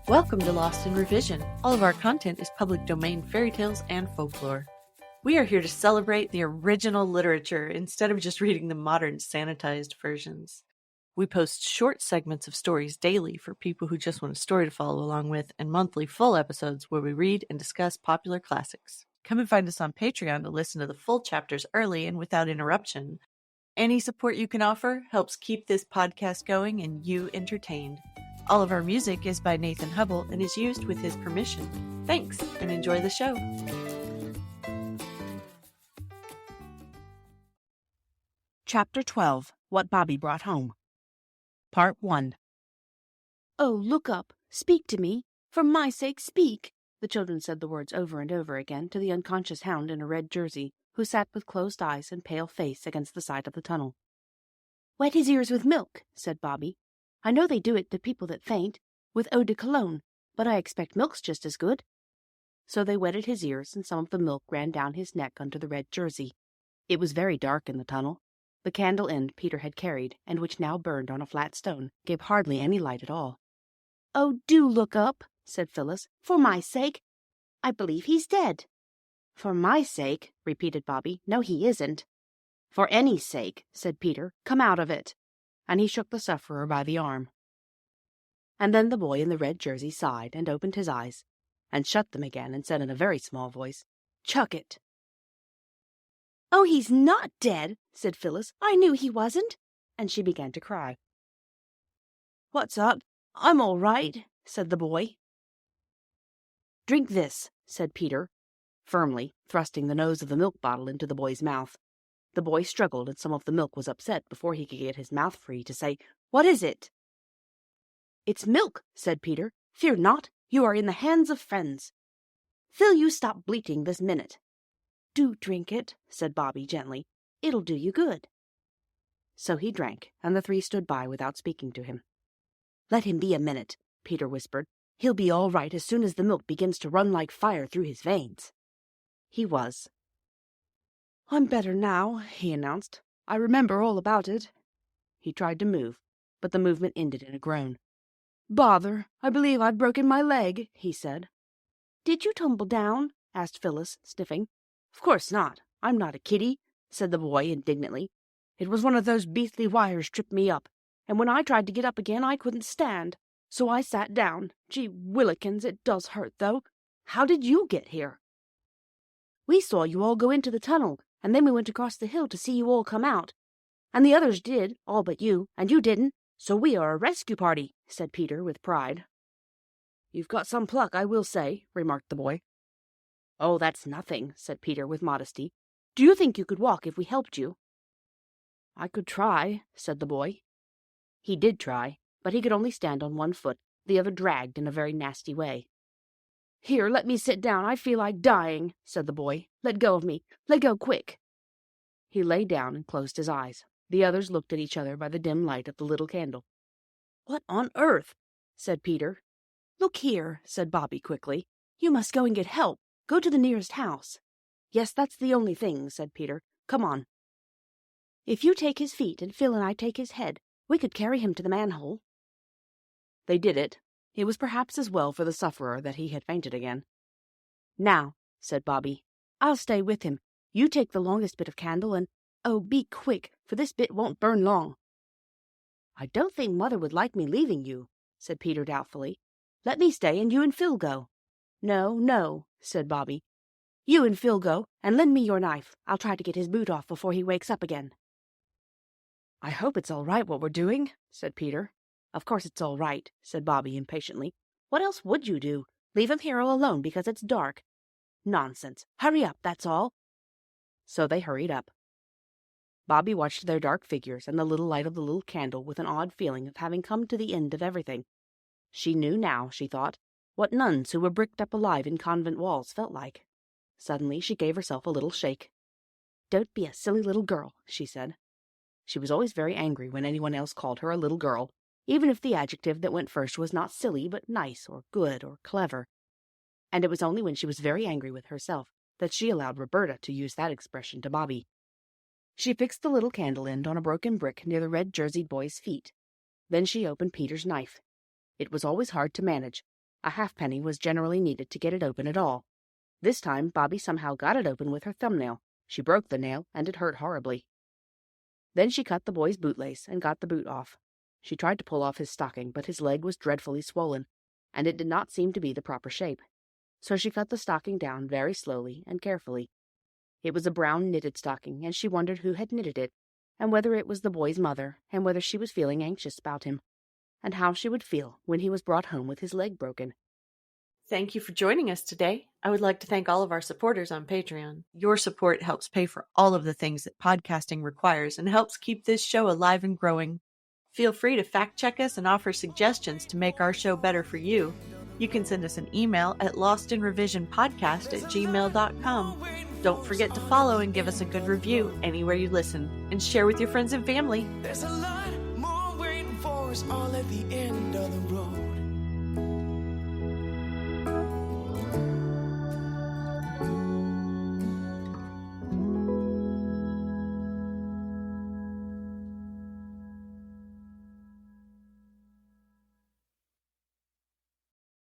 Welcome to Lost in Revision. All of our content is public domain fairy tales and folklore. We are here to celebrate the original literature instead of just reading the modern sanitized versions. We post short segments of stories daily for people who just want a story to follow along with, and monthly full episodes where we read and discuss popular classics. Come and find us on Patreon to listen to the full chapters early and without interruption. Any support you can offer helps keep this podcast going and you entertained. All of our music is by Nathan Hubble and is used with his permission. Thanks, and enjoy the show. Chapter 12. What Bobbie Brought Home. Part 1. "Oh, look up! Speak to me! For my sake, speak!" The children said the words over and over again to the unconscious hound in a red jersey, who sat with closed eyes and pale face against the side of the tunnel. "Wet his ears with milk," said Bobbie. "I know they do it to people that faint, with eau de cologne, but I expect milk's just as good." So they wetted his ears, and some of the milk ran down his neck under the red jersey. It was very dark in the tunnel. The candle end Peter had carried, and which now burned on a flat stone, gave hardly any light at all. "Oh, do look up," said Phyllis, "for my sake. I believe he's dead." "For my sake," repeated Bobbie. "No, he isn't." "For any sake," said Peter. "Come out of it." And he shook the sufferer by the arm. And then the boy in the red jersey sighed and opened his eyes, and shut them again, and said in a very small voice, "Chuck it." "Oh, he's not dead," said Phyllis. "I knew he wasn't." And she began to cry. "What's up? I'm all right," said the boy. "Drink this," said Peter, firmly, thrusting the nose of the milk bottle into the boy's mouth. The boy struggled, and some of the milk was upset before he could get his mouth free to say, "What is it?" "It's milk," said Peter. "Fear not, you are in the hands of friends. Phil, you stop bleating this minute." "Do drink it," said Bobbie gently. "It'll do you good." So he drank, and the three stood by without speaking to him. "Let him be a minute," Peter whispered. "He'll be all right as soon as the milk begins to run like fire through his veins." He was. "I'm better now," he announced. "I remember all about it." He tried to move, but the movement ended in a groan. "Bother, I believe I've broken my leg," he said. "Did you tumble down?" asked Phyllis, sniffing. "Of course not. I'm not a kiddie," said the boy indignantly. "It was one of those beastly wires tripped me up, and when I tried to get up again I couldn't stand, so I sat down. Gee willikins, it does hurt, though. How did you get here?" "We saw you all go into the tunnel, and then we went across the hill to see you all come out. And the others did, all but you, and you didn't, so we are a rescue party," said Peter with pride. "You've got some pluck, I will say," remarked the boy. "Oh, that's nothing," said Peter with modesty. "Do you think you could walk if we helped you?" "I could try," said the boy. He did try, but he could only stand on one foot, the other dragged in a very nasty way. "Here, let me sit down. I feel like dying," said the boy. "Let go of me. Let go quick." He lay down and closed his eyes. The others looked at each other by the dim light of the little candle. "What on earth?" said Peter. "Look here," said Bobbie quickly. "You must go and get help. Go to the nearest house." "Yes, that's the only thing," said Peter. "Come on." "If you take his feet and Phil and I take his head, we could carry him to the manhole." They did it. It was perhaps as well for the sufferer that he had fainted again. "Now," said Bobbie, "I'll stay with him. You take the longest bit of candle, and, oh, be quick, for this bit won't burn long." "I don't think Mother would like me leaving you," said Peter doubtfully. "Let me stay, and you and Phil go." "No, no," said Bobbie. "You and Phil go, and lend me your knife. I'll try to get his boot off before he wakes up again." "I hope it's all right what we're doing," said Peter. "Of course it's all right," said Bobbie impatiently. "What else would you do? Leave him here all alone because it's dark? Nonsense. Hurry up, that's all." So they hurried up. Bobbie watched their dark figures and the little light of the little candle with an odd feeling of having come to the end of everything. She knew now, she thought, what nuns who were bricked up alive in convent walls felt like. Suddenly she gave herself a little shake. "Don't be a silly little girl," she said. She was always very angry when anyone else called her a little girl, even if the adjective that went first was not silly but nice or good or clever. And it was only when she was very angry with herself that she allowed Roberta to use that expression to Bobbie. She fixed the little candle end on a broken brick near the red jerseyed boy's feet. Then she opened Peter's knife. It was always hard to manage. A halfpenny was generally needed to get it open at all. This time Bobbie somehow got it open with her thumbnail. She broke the nail, and it hurt horribly. Then she cut the boy's bootlace and got the boot off. She tried to pull off his stocking, but his leg was dreadfully swollen, and it did not seem to be the proper shape. So she cut the stocking down very slowly and carefully. It was a brown knitted stocking, and she wondered who had knitted it, and whether it was the boy's mother, and whether she was feeling anxious about him, and how she would feel when he was brought home with his leg broken. Thank you for joining us today. I would like to thank all of our supporters on Patreon. Your support helps pay for all of the things that podcasting requires and helps keep this show alive and growing. Feel free to fact check us and offer suggestions to make our show better for you. You can send us an email at lostinrevisionpodcast@gmail.com. Don't forget to follow and give us a good review anywhere you listen, and share with your friends and family. There's a lot more waiting for us all at the end of the road.